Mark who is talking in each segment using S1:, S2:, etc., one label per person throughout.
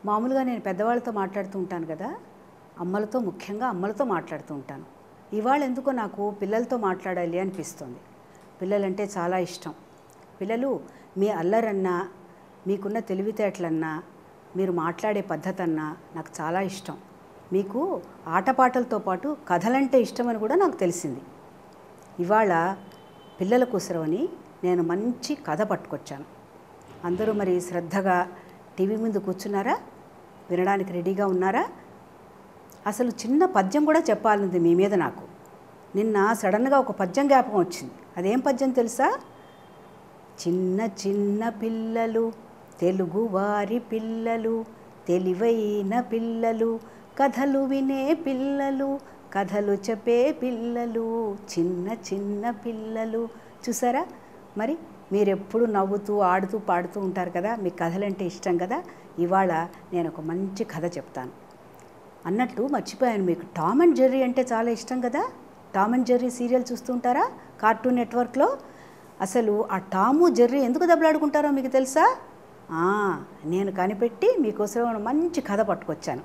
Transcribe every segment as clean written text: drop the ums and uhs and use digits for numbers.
S1: మామూలుగా నేను పెద్దవాళ్ళతో మాట్లాడుతూ ఉంటాను కదా, అమ్మలతో, ముఖ్యంగా అమ్మలతో మాట్లాడుతూ ఉంటాను. ఇవాళ ఎందుకో నాకు పిల్లలతో మాట్లాడాలి అనిపిస్తుంది. పిల్లలంటే చాలా ఇష్టం. పిల్లలు మీ అల్లరన్నా, మీకున్న తెలివితేటలన్నా, మీరు మాట్లాడే పద్ధతి అన్నా నాకు చాలా ఇష్టం. మీకు ఆటపాటలతో పాటు కథలంటే ఇష్టమని కూడా నాకు తెలిసింది. ఇవాళ పిల్లల కోసరమని నేను మంచి కథ పట్టుకొచ్చాను. అందరూ మరి శ్రద్ధగా టీవీ ముందు కూర్చున్నారా? వినడానికి రెడీగా ఉన్నారా? అసలు చిన్న పద్యం కూడా చెప్పాలంది మీ మీద నాకు. నిన్న సడన్గా ఒక పద్యం జ్ఞాపకం వచ్చింది. అదేం పద్యం తెలుసా? చిన్న చిన్న పిల్లలు, తెలుగు వారి పిల్లలు, తెలివైన పిల్లలు, కథలు వినే పిల్లలు, కథలు చెప్పే పిల్లలు, చిన్న చిన్న పిల్లలు. చూసారా? మరి మీరెప్పుడు నవ్వుతూ ఆడుతూ పాడుతూ ఉంటారు కదా, మీకు కథలంటే ఇష్టం కదా. ఇవాళ నేను ఒక మంచి కథ చెప్తాను. అన్నట్టు మర్చిపోయాను, మీకు టామ్ అండ్ జెర్రీ అంటే చాలా ఇష్టం కదా. టామ్ అండ్ జెర్రీ సీరియల్ చూస్తూ ఉంటారా కార్టూన్ నెట్వర్క్లో? అసలు ఆ టాము జెర్రీ ఎందుకు దెబ్బలాడుకుంటారో మీకు తెలుసా? నేను కనిపెట్టి మీకోసం మంచి కథ పట్టుకొచ్చాను.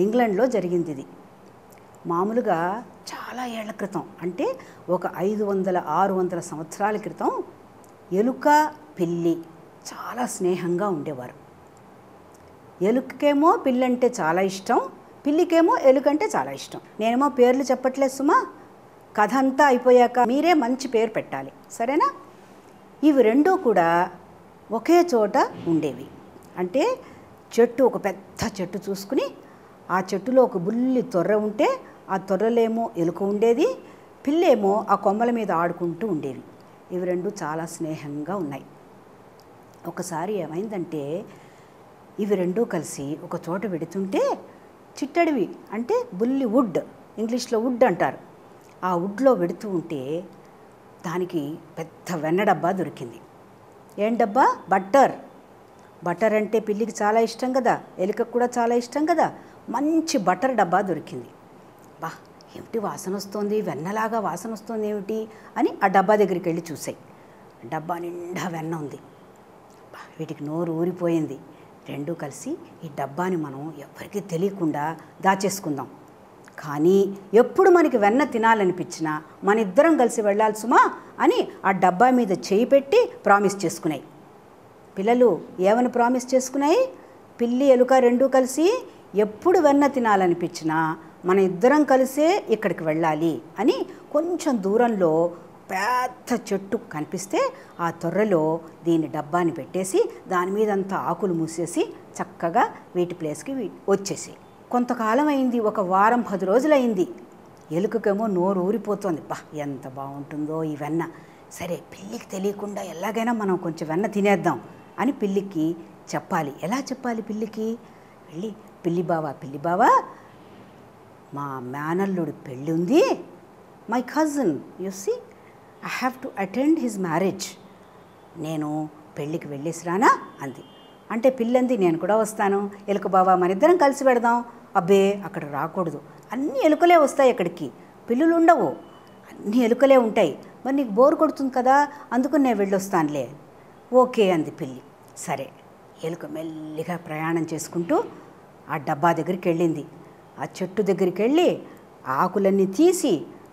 S1: ఇంగ్లాండ్లో జరిగింది ఇది. మామూలుగా చాలా ఏళ్ల క్రితం, అంటే ఒక 500-600 సంవత్సరాల క్రితం ఎలుక పిల్లి చాలా స్నేహంగా ఉండేవారు. ఎలుకకేమో పిల్లంటే చాలా ఇష్టం, పిల్లికేమో ఎలుకంటే చాలా ఇష్టం. నేనేమో పేర్లు చెప్పట్లేదు సుమా, కథ అంతా అయిపోయాక మీరే మంచి పేరు పెట్టాలి, సరేనా? ఇవి రెండూ కూడా ఒకే చోట ఉండేవి. అంటే చెట్టు, ఒక పెద్ద చెట్టు చూసుకుని ఆ చెట్టులో ఒక బుల్లి తొర్ర ఉంటే ఆ తొర్రలేమో ఎలుక ఉండేది, పిల్లేమో ఆ కొమ్మల మీద ఆడుకుంటూ ఉండేవి. ఇవి రెండు చాలా స్నేహంగా ఉన్నాయి. ఒకసారి ఏమైందంటే, ఇవి రెండూ కలిసి ఒక చోట వెడుతుంటే చిట్టడివి, అంటే బుల్లి వుడ్, ఇంగ్లీష్లో వుడ్ అంటారు, ఆ వుడ్లో వెడుతూ ఉంటే దానికి పెద్ద వెన్న డబ్బా దొరికింది. ఏం డబ్బా? బట్టర్. బట్టర్ అంటే పిల్లికి చాలా ఇష్టం కదా, ఎలుకకు కూడా చాలా ఇష్టం కదా. మంచి బట్టర్ డబ్బా దొరికింది. బా, ఏమిటి వాసన వస్తుంది, వెన్నలాగా వాసన వస్తుంది ఏమిటి అని ఆ డబ్బా దగ్గరికి వెళ్ళి చూసాయి. డబ్బా నిండా వెన్న ఉంది. వీటికి నోరు ఊరిపోయింది. రెండూ కలిసి ఈ డబ్బాని మనం ఎవరికీ తెలియకుండా దాచేసుకుందాం, కానీ ఎప్పుడు మనకి వెన్న తినాలనిపించినా మన ఇద్దరం కలిసి వెళ్ళాలి సుమా అని ఆ డబ్బా మీద చేయి పెట్టి ప్రామిస్ చేసుకున్నాయి. పిల్లలు ఏమని ప్రామిస్ చేసుకున్నాయి? పిల్లి ఎలుక రెండూ కలిసి ఎప్పుడు వెన్న తినాలనిపించినా మన ఇద్దరం కలిసే ఇక్కడికి వెళ్ళాలి అని. కొంచెం దూరంలో పెద్ద చెట్టు కనిపిస్తే ఆ తొర్రలో దీని డబ్బాని పెట్టేసి దాని మీదంతా ఆకులు మూసేసి చక్కగా వీటి ప్లేస్కి వచ్చేసి కొంతకాలం అయింది. ఒక వారం 10 రోజులైంది. ఎలుకకేమో నోరు ఊరిపోతుంది. బా, ఎంత బాగుంటుందో ఈ వెన్న. సరే, పిల్లికి తెలియకుండా ఎలాగైనా మనం కొంచెం వెన్న తినేద్దాం అని పిల్లికి చెప్పాలి. ఎలా చెప్పాలి పిల్లికి? వెళ్ళి, పిల్లి బావా, మా మేనల్లుడి పెళ్ళి ఉంది, my cousin, you see, I have to attend his marriage, నేను పెళ్ళికి వెళ్ళేసి రానా అంది. అంటే పిల్లంది, నేను కూడా వస్తాను ఎలుక బావా, మన ఇద్దరం కలిసి పెడదాం. అబ్బే, అక్కడ రాకూడదు, అన్ని ఎలుకలే వస్తాయి అక్కడికి, పిల్లులు ఉండవు, అన్ని ఎలుకలే ఉంటాయి, మరి నీకు బోర్ కొడుతుంది కదా, అందుకని నేను వెళ్ళొస్తానులే. ఓకే అంది పిల్లి. సరే, ఎలుక మెల్లిగా ప్రయాణం చేసుకుంటూ ఆ డబ్బా దగ్గరికి వెళ్ళింది. ఆ చెట్టు దగ్గరికి వెళ్ళి ఆకులన్నీ తీసి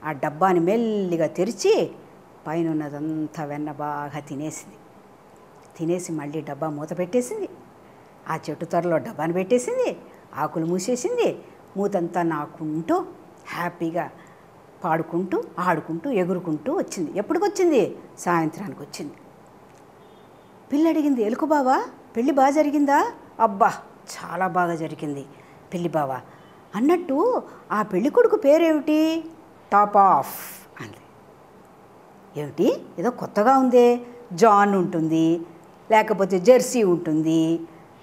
S1: ఆ డబ్బాని మెల్లిగా తెరిచి పైన ఉన్నదంతా వెన్న బాగా తినేసింది. తినేసి మళ్ళీ డబ్బా మూత పెట్టేసింది. ఆ చెట్టు త్వరలో డబ్బాని పెట్టేసింది, ఆకులు మూసేసింది. మూతంతా నాకుంటూ హ్యాపీగా పాడుకుంటూ ఆడుకుంటూ ఎగురుకుంటూ వచ్చింది. ఎప్పటికొచ్చింది? సాయంత్రానికి వచ్చింది. పిల్లి అడిగింది, ఎలుక బావా, పెళ్ళి బాగా జరిగిందా? అబ్బా, చాలా బాగా జరిగింది పిల్లి బావా. అన్నట్టు ఆ పెళ్ళి కొడుకు పేరేమిటి? టాప్ ఆఫ్ అంది. ఏమిటి, ఏదో కొత్తగా ఉందే, జాన్ ఉంటుంది, లేకపోతే జెర్సీ ఉంటుంది,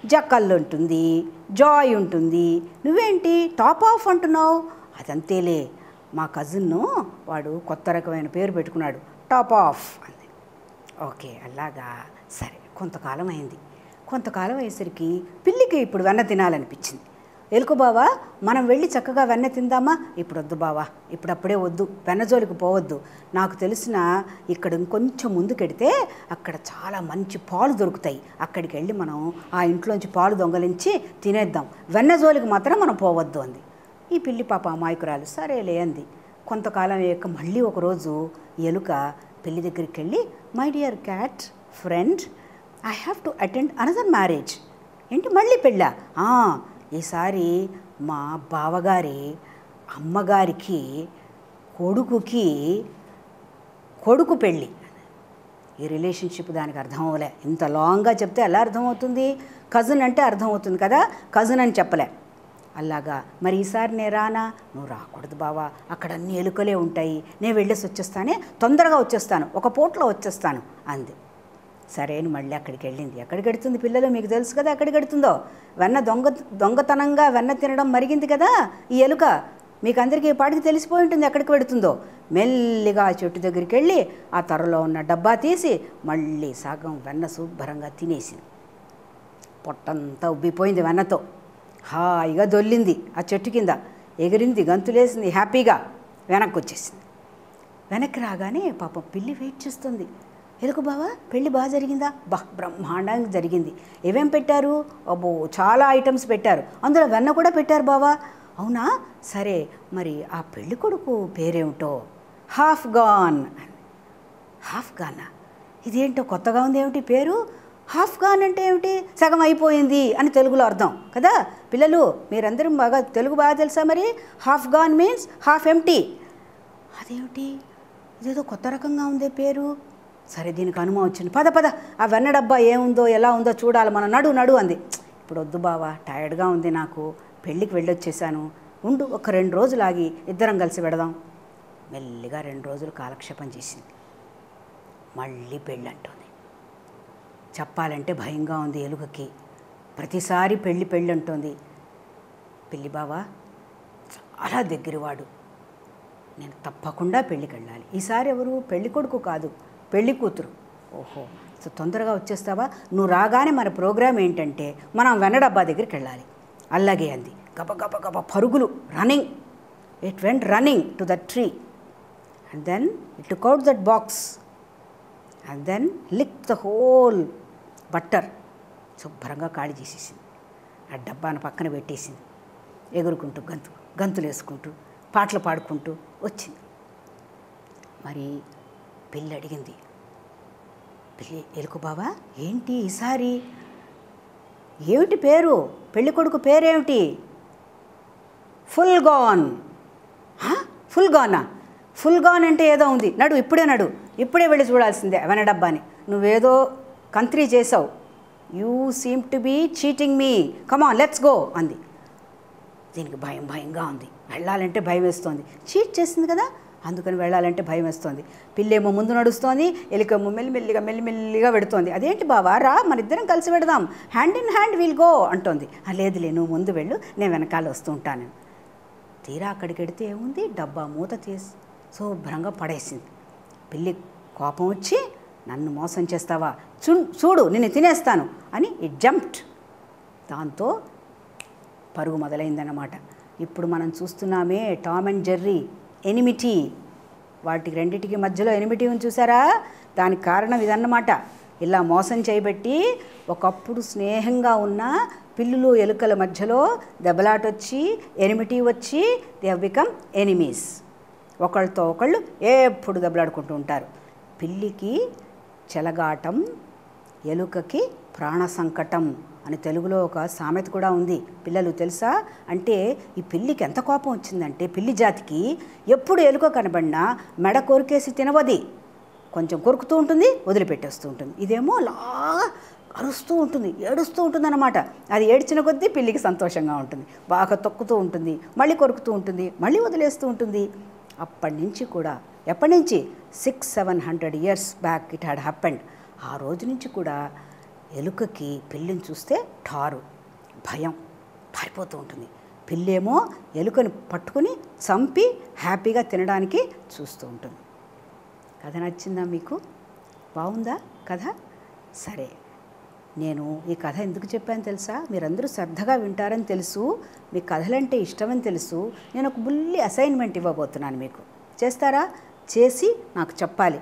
S1: జక్కల్ ఉంటుంది, జాయ్ ఉంటుంది, నువ్వేంటి టాప్ ఆఫ్ అంటున్నావు? అదంతేలే, మా కజిన్ను వాడు కొత్త రకమైన పేరు పెట్టుకున్నాడు, టాప్ ఆఫ్ అంది. ఓకే, అలాగా, సరే. కొంతకాలం అయింది. కొంతకాలం అయ్యేసరికి పిల్లికి ఇప్పుడు వెన్న తినాలనిపించింది. ఎలుక బావా మనం వెళ్ళి చక్కగా వెన్న తిందామా? ఇప్పుడు వద్దు బావా, ఇప్పుడప్పుడే వద్దు, వెన్న జోలికి పోవద్దు. నాకు తెలిసిన ఇక్కడ ఇంకొంచెం ముందుకెడితే అక్కడ చాలా మంచి పాలు దొరుకుతాయి, అక్కడికి వెళ్ళి మనం ఆ ఇంట్లోంచి పాలు దొంగలించి తినేద్దాం, వెన్న జోలికి మాత్రం మనం పోవద్దు అంది. ఈ పిల్లి పాప అమాయకురాలు సరేలే అంది. కొంతకాలం అయ్యాక మళ్ళీ ఒకరోజు ఎలుక పిల్లి దగ్గరికి వెళ్ళి, my dear cat friend, I have to attend another marriage. ఏంటి మళ్ళీ పెళ్ళా? ఈసారి మా బావగారి అమ్మగారికి కొడుకు పెళ్ళి. ఈ రిలేషన్షిప్ దానికి అర్థం అవ్వలే. ఇంత లాంగ్గా చెప్తే ఎలా అర్థమవుతుంది? కజిన్ అంటే అర్థమవుతుంది కదా, కజిన్ అని చెప్పలే. అలాగా మరి ఈసారి నేను రానా? నువ్వు రాకూడదు బావా, అక్కడ అన్ని ఎలుకలే ఉంటాయి, నేను వెళ్ళేసి వచ్చేస్తానే, తొందరగా వచ్చేస్తాను, ఒక పూటలో వచ్చేస్తాను అంది. సరే అని మళ్ళీ అక్కడికి వెళ్ళింది. ఎక్కడికి వెడుతుంది పిల్లలు? మీకు తెలుసు కదా ఎక్కడికి వెడుతుందో. వెన్న దొంగతనంగా వెన్న తినడం మరిగింది కదా ఈ ఎలుక. మీకు అందరికీ పాటికి తెలిసిపోయి ఉంటుంది ఎక్కడికి వెడుతుందో. మెల్లిగా ఆ చెట్టు దగ్గరికి వెళ్ళి ఆ త్వరలో ఉన్న డబ్బా తీసి మళ్ళీ సగం వెన్న శుభ్రంగా తినేసింది. పొట్టంతా ఉబ్బిపోయింది వెన్నతో. హాయిగా దొల్లింది ఆ చెట్టు కింద, ఎగిరింది, గంతులేసింది, హ్యాపీగా వెనక్కి వచ్చేసింది. వెనక్కి రాగానే పాపం పిల్లి వెయిట్ చేస్తుంది. ఎలుక బావా పెళ్ళి బాగా జరిగిందా? బ్రహ్మాండంగా జరిగింది. ఏమేం పెట్టారు? అబ్బో చాలా ఐటమ్స్ పెట్టారు, అందులో వెన్న కూడా పెట్టారు బావా. అవునా, సరే మరి ఆ పెళ్ళి కొడుకు పేరేమిటో? Half gone. హాఫ్ గానా? ఇదేంటో కొత్తగా ఉంది, ఏమిటి పేరు? హాఫ్ గాన్ అంటే ఏమిటి? సగం అయిపోయింది అని తెలుగులో అర్థం కదా పిల్లలు. మీరందరూ బాగా తెలుగు బాగా తెలుసా మరి? Half gone means half empty. అదేమిటి, ఇదేదో కొత్త రకంగా ఉందే పేరు. సరే దీనికి అనుమానం వచ్చింది. పద ఆ వెన్న డబ్బా ఏముందో ఎలా ఉందో చూడాలి, మనం నడు అంది. ఇప్పుడు వద్దు బావా, టైర్డ్గా ఉంది నాకు, పెళ్ళికి వెళ్ళొచ్చేసాను, ఉండు ఒక 2 రోజులు ఆగి ఇద్దరం కలిసి పెడదాం. మెల్లిగా 2 రోజులు కాలక్షేపం చేసింది. మళ్ళీ పెళ్ళి అంటుంది. చెప్పాలంటే భయంగా ఉంది ఎలుకకి. ప్రతిసారి పెళ్ళి అంటుంది. పిల్లి బావా చాలా దగ్గరవాడు, నేను తప్పకుండా పెళ్ళికి వెళ్ళాలి. ఈసారి ఎవరు? పెళ్ళి కొడుకు కాదు, పెళ్ళి కూతురు. ఓహో, సో తొందరగా వచ్చేస్తావా? నువ్వు రాగానే మన ప్రోగ్రామ్ ఏంటంటే మనం వెన్న డబ్బా దగ్గరికి వెళ్ళాలి. అలాగే అంది. గబ పరుగులు, running. It went running to the tree and then it took out that box and then lick the whole butter. శుభ్రంగా ఖాళీ చేసేసింది. ఆ డబ్బాను పక్కన పెట్టేసింది. ఎగురుకుంటూ గంతులు వేసుకుంటూ పాటలు పాడుకుంటూ వచ్చింది. మరి పిల్లి అడిగింది, పిల్లి ఎలుక బావా ఏంటి ఈసారి ఏమిటి పేరు? పెళ్ళి కొడుకు పేరేమిటి? Full gone. ఫుల్ గానా? ఫుల్ గాన్ అంటే ఏదో ఉంది, ఇప్పుడే వెళ్ళి చూడాల్సిందే వెన్న డబ్బాని. నువ్వేదో కంత్రీ చేసావు, you seem to be cheating me, come on let's go అంది. దీనికి భయంగా ఉంది, వెళ్ళాలంటే భయం వేస్తోంది. చీట్ చేసింది కదా, అందుకని వెళ్ళాలంటే భయం వేస్తోంది. పిల్లేమో ముందు నడుస్తోంది, ఎలుకేమో మెల్లిమెల్లిగా వెడుతోంది. అదేంటి బావా, రా మన ఇద్దరం కలిసి వెడదాం, hand in hand will go అంటోంది. లేదులే నువ్వు ముందు వెళ్ళు, నేను వెనకాల వస్తూ ఉంటాను. తీరా అక్కడికి వెడితే ఏముంది, డబ్బా మూత తీసి శుభ్రంగా పడేసింది. పిల్లి కోపం వచ్చి, నన్ను మోసం చేస్తావా, చూడు నిన్ను తినేస్తాను అని ఇట్ జంప్డ్. దాంతో పరుగు మొదలైందన్నమాట. ఇప్పుడు మనం చూస్తున్నామే టామ్ అండ్ జెర్రీ ఎనిమిటీ, వాటికి రెండిటికి మధ్యలో ఎనిమిటీ ఉంది చూసారా, దానికి కారణం ఇదన్నమాట. ఇలా మోసం చేయబట్టి ఒకప్పుడు స్నేహంగా ఉన్న పిల్లులు ఎలుకల మధ్యలో దెబ్బలాటొచ్చి ఎనిమిటీ వచ్చి దే హ్యావ్ బికమ్ ఎనిమీస్. ఒకళ్ళతో ఒకళ్ళు ఎప్పుడు దెబ్బలాడుకుంటూ ఉంటారు. పిల్లికి చెలగాటం, ఎలుకకి ప్రాణ సంకటం అని తెలుగులో ఒక సామెత కూడా ఉంది. పిల్లలు తెలుసా? అంటే ఈ పిల్లికి ఎంత కోపం వచ్చిందంటే, పిల్లి జాతికి ఎప్పుడు ఎలుక కనబడినా మెడ కొరికేసి తినవది, కొంచెం కొరుకుతూ ఉంటుంది, వదిలిపెట్టేస్తూ ఉంటుంది. ఇదేమో అలా అరుస్తూ ఉంటుంది, ఏడుస్తూ ఉంటుంది అన్నమాట. అది ఏడ్చిన కొద్దీ పిల్లికి సంతోషంగా ఉంటుంది, బాగా తొక్కుతూ ఉంటుంది, మళ్ళీ కొరుకుతూ ఉంటుంది, మళ్ళీ వదిలేస్తూ ఉంటుంది. అప్పటి నుంచి కూడా, ఎప్పటి నుంచి 600-700 years back it had happened. ఆ రోజు నుంచి కూడా ఎలుకకి పిల్లిని చూస్తే భయం, పారిపోతూ ఉంటుంది. పిల్లేమో ఎలుకని పట్టుకుని చంపి హ్యాపీగా తినడానికి చూస్తూ ఉంటుంది. కథ నచ్చిందా మీకు? బాగుందా కథ? సరే, నేను ఈ కథ ఎందుకు చెప్పాను తెలుసా? మీరందరూ శ్రద్ధగా వింటారని తెలుసు, మీకు కథలంటే ఇష్టమని తెలుసు. నేను ఒక బుల్లి అసైన్మెంట్ ఇవ్వబోతున్నాను మీకు. చేస్తారా? చేసి నాకు చెప్పాలి.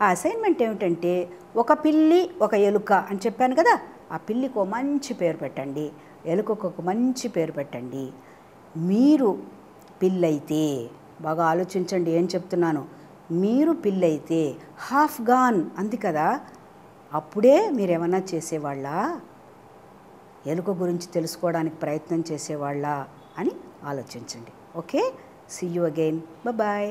S1: ఆ అసైన్మెంట్ ఏమిటంటే, ఒక పిల్లి ఒక ఎలుక అని చెప్పాను కదా, ఆ పిల్లికి ఒక మంచి పేరు పెట్టండి, ఎలుకకు ఒక మంచి పేరు పెట్టండి. మీరు పిల్లయితే, బాగా ఆలోచించండి ఏం చెప్తున్నాను, మీరు పిల్లయితే హాఫ్ గాన్ అంది కదా, అప్పుడే మీరేమన్నా చేసేవాళ్ళ, ఎలుక గురించి తెలుసుకోవడానికి ప్రయత్నం చేసేవాళ్ళ అని ఆలోచించండి. Okay, see you again, bye.